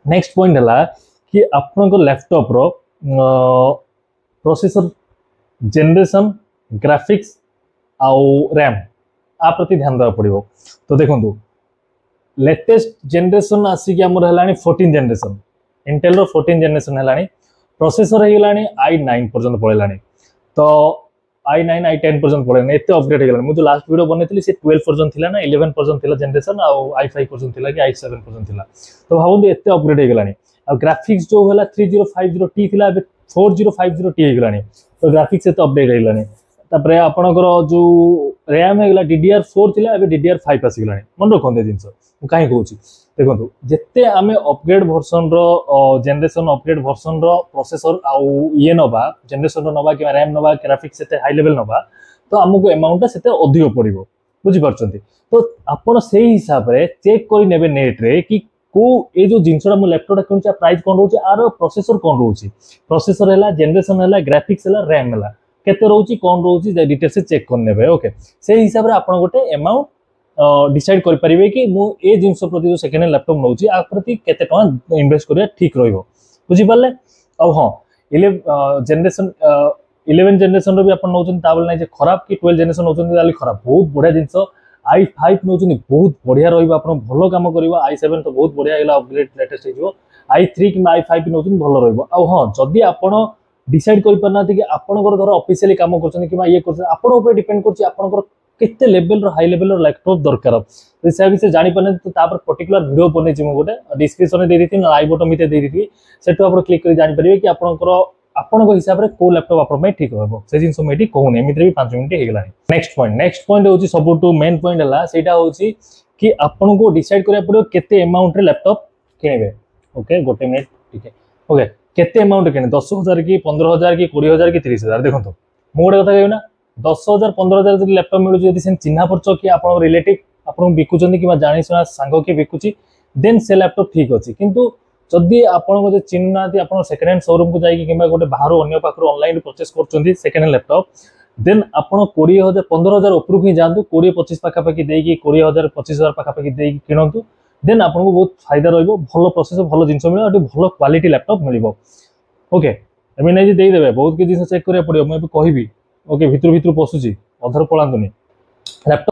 Next point है कि आपन लैपटॉप रो प्रोसेसर जनरेशन ग्राफिक्स आउ रैम आ प्रति ध्यान देवा पड़ो। तो देखो लेटेस्ट जनरेशन आसिक आमर है 14 जनरेशन इंटेल रो 14 जनरेशन है प्रोसेसर है i9 पर्यंत पड़ेगा। तो i9 i10 पर्यंत पड़ेगा एत अपग्रेड हो मुझे लास्ट वीडियो बनई से 12 पर्यंत थी ना 11 पर्यंत थी जनरेशन i5 पर्यंत थी कि i7 पर्यंत थी। तो भावुँ एत अपग्रेड हो ग्राफिक्स जो है 3050T थी 4050T हो तो ग्राफिक्स एत अपडेट हो तापर आपणकर जो रैम है DDR4 थी एबे DDR5 आसीगला मन रखते जिनस कहीं कहूँ देखो जिते आम upgrade version generation upgrade version processor आउ ये नवा जनरेशन नवा कि रैम नवा ग्राफिक्स से हाई लेवल नवा तो आमको अमाउंट से अधिक पड़ो बुझीपार। तो आपड़ से हिसाब से चेक कर नेट रे कि को ये जो जिनसा मुझे लैपटॉप किणुचे प्राइस कौन रोचे आर प्रोसेसर कौन रोचे प्रोसेसर है जनरेशन है ग्राफिक्स है रैम है केते रोची कौन रोची डिटेल से चेक करने ओके से हिसाब से आप गोटे अमाउंट डिसाइड कर पारे कि मु ए जिनस प्रति जो सेकेंड हैंड लैपटॉप नौची आ प्रति केते टका इन्वेस्ट करिया ठीक रहिबो बुझिपारले। अब हाँ 11 जनरेशन 11 जनरेशन रो भी आपण नौचन ता बोल नै जे खराब कि 12 जनरेशन नौचन ताली खराब बहुत बढ़िया जिनस i5 नौचन बहुत बढ़िया रहिबो आपण भलो काम करिवो i7 तो बहुत बढ़िया हैला अपग्रेड लेटेस्ट हेजिवो i3 कि i5 नौचन भलो रहिबो। अब हाँ जदी आपण डिसाइड कर पारना कि आपनकर धर ऑफिशियली काम करछन कि ये करछन आपन ऊपर डिपेंड करछि आपनकर केते लेवल रो हाई लेवल रो लैपटॉप दरकार तो से विषय जानि पाने तो तापर पर्टिकुलर वीडियो बनै छी म गोटे डिस्क्रिप्शन में दे देथि ना आई बटन मिते दे देथि सेटो आपण क्लिक कर जानि परिबे कि आपनकर आपनको हिसाब रे को लैपटॉप आपन में ठीक रहबो से जिंस में एठी कहूने एमित्रे भी 5 मिनिट हे गेला। नेक्स्ट पॉइंट होची सबटू मेन पॉइंट हला सेटा होची कि आपनको डिसाइड करिया पड़ो केते अमाउंट रे लैपटॉप किनेबे ओके गोटे मिनिट ठीक है ओके केते अमाउंट किने 10,000 की 15,000 की 20,000 की 30,000 देखो तो मुझे गोटे कह ना 10,000 15,000 जो लैपटॉप मिलूँ सी चिन्हा परिचय कि आप रिलेटिव आपको बिकुचंदी कि जाना सांग किए बिकुची देन से लैपटॉप ठीक अच्छे किंतु जदि आपको चिन्ह आप सेकेंड हैंड शोरूम को जाकि गोटे बाहर अन्य पाखर ऑनलाइन परचेस कर सेकेंड हैंड लैपटॉप देन आप 20,000 15,000 उपरक ही जातु 20-25 पाखापाखि देकी 20,000 25,000 पाखापाखि देकी किणतु देन आपको बहुत फायदा रहिबो भलो प्रोसेसर भलो जिनस मिले भलो क्वालिटी लैपटॉप मिलिबो ओके एम नहीं देदेवे बहुत किसी चेक करा पड़ो मुझे कहबी ओके भितर पशुची अधर पलांतुनी लैपटॉप